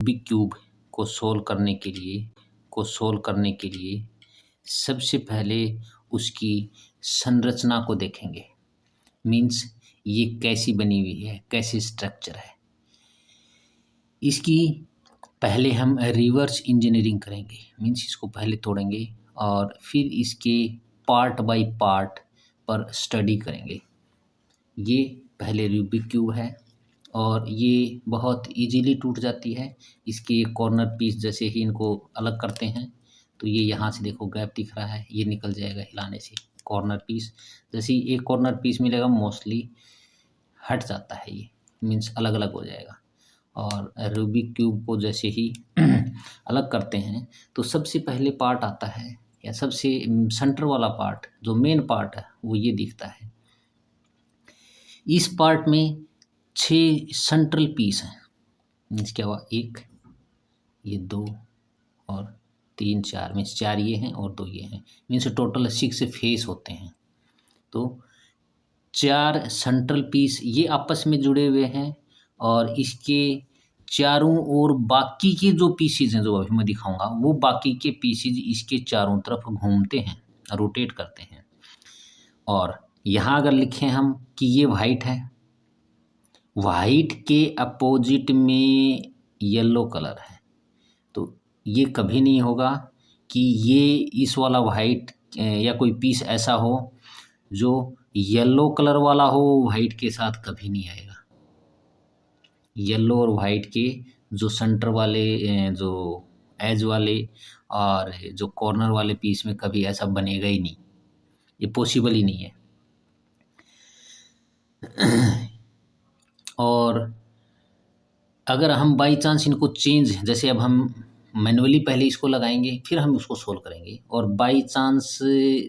Rubik cube को solve करने के लिए सबसे पहले उसकी संरचना को देखेंगे। मीन्स ये कैसी बनी हुई है, कैसी स्ट्रक्चर है। इसकी पहले हम रिवर्स इंजीनियरिंग करेंगे। मीन्स इसको पहले तोड़ेंगे और फिर इसके पार्ट बाय पार्ट पर स्टडी करेंगे। ये पहले रूबिक क्यूब है और ये बहुत इजीली टूट जाती है। इसके कॉर्नर पीस जैसे ही इनको अलग करते हैं तो ये यहाँ से देखो गैप दिख रहा है, ये निकल जाएगा हिलाने से। कॉर्नर पीस जैसे ही एक कॉर्नर पीस मिलेगा मोस्टली हट जाता है, ये मीन्स अलग अलग हो जाएगा। और रूबिक क्यूब को जैसे ही अलग करते हैं तो सबसे पहले पार्ट आता है या सबसे सेंटर वाला पार्ट जो मेन पार्ट है वो ये दिखता है। इस पार्ट में 6 सेंट्रल पीस हैं। मीन्स क्या हुआ, एक, ये 2 और 3 4, मीन्स 4 ये हैं और 2 ये हैं। मीन्स टोटल 6 फेस होते हैं। तो 4 सेंट्रल पीस ये आपस में जुड़े हुए हैं और इसके चारों ओर बाकी के जो पीसीज हैं जो अभी मैं दिखाऊंगा वो बाकी के पीसीज इसके चारों तरफ घूमते हैं, रोटेट करते हैं। और यहाँ अगर लिखें हम कि ये वाइट है, वाइट के अपोजिट में येलो कलर है, तो ये कभी नहीं होगा कि ये इस वाला वाइट या कोई पीस ऐसा हो जो येलो कलर वाला हो, वाइट के साथ कभी नहीं आएगा। येलो और वाइट के जो सेंटर वाले जो एज वाले और जो कॉर्नर वाले पीस में कभी ऐसा बनेगा ही नहीं, ये पॉसिबल ही नहीं है। और अगर हम बाई चांस इनको चेंज, जैसे अब हम मैनुअली पहले इसको लगाएंगे फिर हम उसको सोल्व करेंगे, और बाई चांस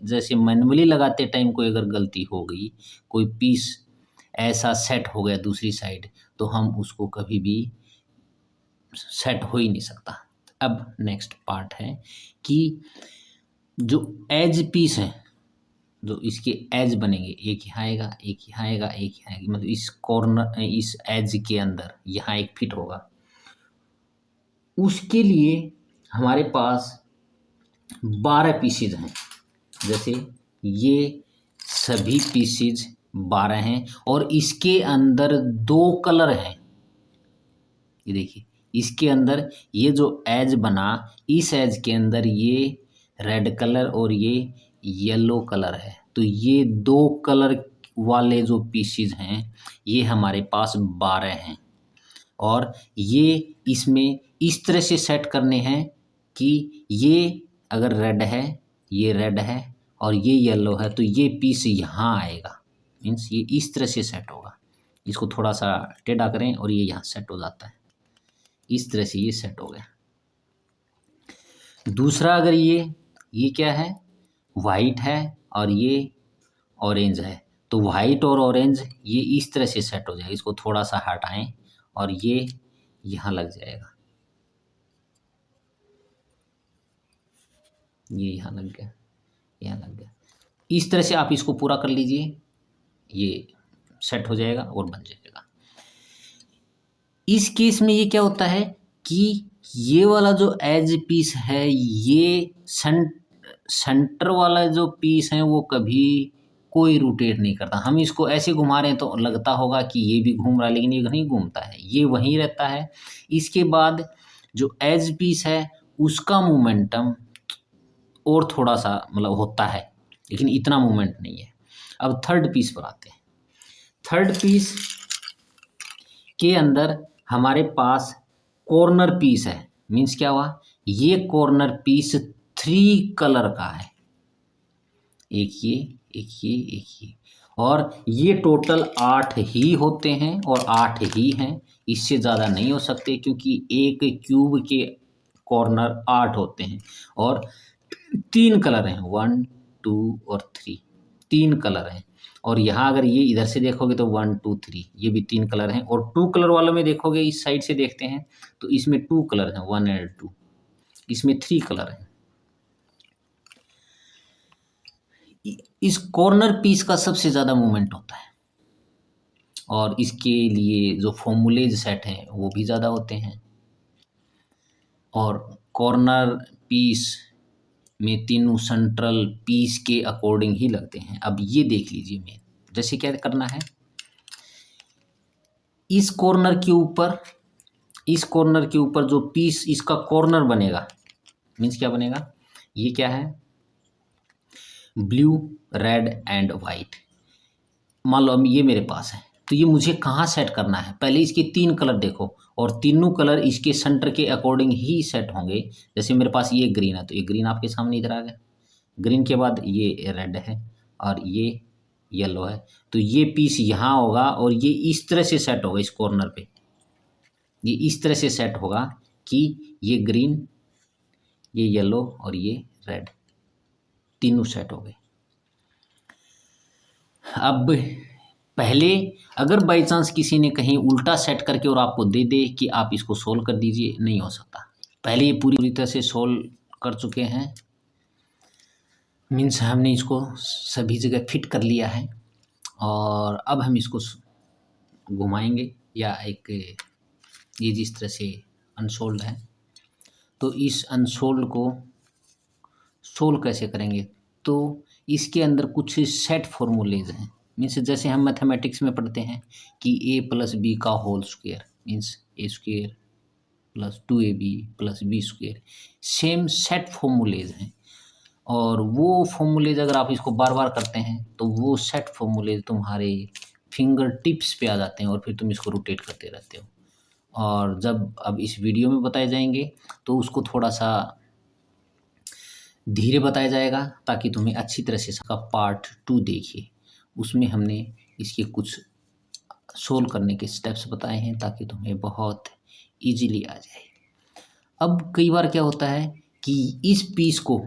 जैसे मैनुअली लगाते टाइम कोई अगर गलती हो गई, कोई पीस ऐसा सेट हो गया दूसरी साइड, तो हम उसको कभी भी सेट हो ही नहीं सकता। अब नेक्स्ट पार्ट है कि जो एज पीस है, जो इसके एज बनेंगे, एक यहाँ आएगा, एक यहाँ आएगा, एक यहाँ आएगा, मतलब इस कॉर्नर इस एज के अंदर यहाँ एक फिट होगा। उसके लिए हमारे पास 12 पीसेज हैं। जैसे ये सभी पीसेज 12 हैं और इसके अंदर 2 कलर हैं। ये देखिए इसके अंदर ये जो एज बना, इस एज के अंदर ये रेड कलर और ये येलो कलर है। तो ये 2 कलर वाले जो पीसेज हैं ये हमारे पास 12 हैं और ये इसमें इस तरह से सेट करने हैं कि ये अगर रेड है, ये रेड है और ये येलो है तो ये पीस यहाँ आएगा। मीन्स ये इस तरह से सेट होगा। इसको थोड़ा सा टेढ़ा करें और ये यहाँ सेट हो जाता है। इस तरह से ये सेट हो गया। दूसरा अगर ये क्या है, वाइट है और ये ऑरेंज है, तो वाइट और ऑरेंज ये इस तरह से सेट हो जाएगा। इसको थोड़ा सा हटाएं और ये यहाँ लग जाएगा, ये यहाँ लग गया, यहाँ लग गया। इस तरह से आप इसको पूरा कर लीजिए, ये सेट हो जाएगा और बन जाएगा। इस केस में ये क्या होता है कि ये वाला जो एज पीस है, ये सेंटर वाला जो पीस है वो कभी कोई रोटेट नहीं करता। हम इसको ऐसे घुमा रहे हैं तो लगता होगा कि ये भी घूम रहा है, लेकिन ये नहीं घूमता है, ये वहीं रहता है। इसके बाद जो एज पीस है उसका मोमेंटम और थोड़ा सा मतलब होता है, लेकिन इतना मूवमेंट नहीं है। अब थर्ड पीस पर आते हैं। थर्ड पीस के अंदर हमारे पास कॉर्नर पीस है। मीन्स क्या हुआ, ये कॉर्नर पीस 3 कलर का है, एक ये, एक ये, एक ये, और ये टोटल 8 ही होते हैं और 8 ही हैं, इससे ज़्यादा नहीं हो सकते क्योंकि एक क्यूब के कॉर्नर 8 होते हैं और 3 कलर हैं, 1 2 और 3, 3 कलर हैं। और यहाँ अगर ये इधर से देखोगे तो 1 2 3 ये भी 3 कलर हैं, और 2 कलर वालों में देखोगे, इस साइड से देखते हैं तो इसमें 2 कलर हैं, 1 और 2, इसमें 3 कलर हैं। इस कॉर्नर पीस का सबसे ज़्यादा मूवमेंट होता है और इसके लिए जो फॉर्मूलेज सेट हैं वो भी ज़्यादा होते हैं। और कॉर्नर पीस में तीनों सेंट्रल पीस के अकॉर्डिंग ही लगते हैं। अब ये देख लीजिए मेन, जैसे क्या करना है, इस कॉर्नर के ऊपर, इस कॉर्नर के ऊपर जो पीस इसका कॉर्नर बनेगा, मीन्स क्या बनेगा, ये क्या है, ब्लू, रेड एंड वाइट। मान लो अब ये मेरे पास है, तो ये मुझे कहाँ सेट करना है, पहले इसके तीन कलर देखो और तीनों कलर इसके सेंटर के अकॉर्डिंग ही सेट होंगे। जैसे मेरे पास ये ग्रीन है तो ये ग्रीन आपके सामने इधर आ गया, ग्रीन के बाद ये रेड है और ये येलो है, तो ये पीस यहाँ होगा और ये इस तरह से सेट होगा, इस कॉर्नर पे ये इस तरह से सेट होगा कि ये ग्रीन, ये येलो और ये रेड तीनों सेट हो गए। अब पहले अगर बाई चांस किसी ने कहीं उल्टा सेट करके और आपको दे दे कि आप इसको सोल्व कर दीजिए, नहीं हो सकता। पहले ये पूरी तरह से सोल्व कर चुके हैं, मीन्स हमने इसको सभी जगह फिट कर लिया है और अब हम इसको घुमाएंगे या एक ये जिस तरह से अनसोल्ड है, तो इस अनसोल्ड को सोल्व कैसे करेंगे, तो इसके अंदर कुछ सेट फॉर्मूलेज हैं। मीन्स जैसे हम मैथमेटिक्स में पढ़ते हैं कि ए प्लस बी का whole square means A square plus 2ab plus B square, same set formulas हैं। और वो फॉर्मूलेज अगर आप इसको बार बार करते हैं तो वो सेट फॉर्मूलेज तुम्हारे फिंगर टिप्स पे आ जाते हैं और फिर तुम इसको रोटेट करते रहते हो। और जब अब इस वीडियो में बताए जाएंगे तो उसको थोड़ा सा धीरे बताया जाएगा ताकि तुम्हें अच्छी तरह से इसका पार्ट 2 देखिए। उसमें हमने इसके कुछ सोल्व करने के स्टेप्स बताए हैं ताकि तुम्हें बहुत इजीली आ जाए। अब कई बार क्या होता है कि इस पीस को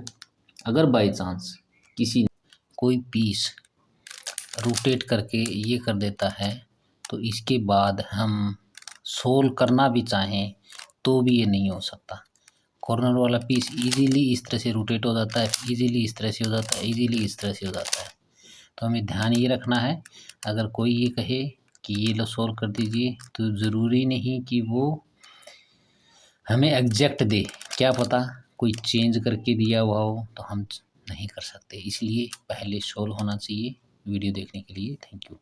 अगर बाय चांस किसी ने कोई पीस रोटेट करके ये कर देता है तो इसके बाद हम सोल्व करना भी चाहें तो भी ये नहीं हो सकता। कॉर्नर वाला पीस इजीली इस तरह से रोटेट हो जाता है, इजीली इस तरह से हो जाता है, इजीली इस तरह से हो जाता है। तो हमें ध्यान ये रखना है, अगर कोई ये कहे कि ये लो सोल्व कर दीजिए तो ज़रूरी नहीं कि वो हमें एग्जैक्ट दे, क्या पता कोई चेंज करके दिया हुआ हो तो हम नहीं कर सकते। इसलिए पहले सोल्व होना चाहिए। वीडियो देखने के लिए थैंक यू।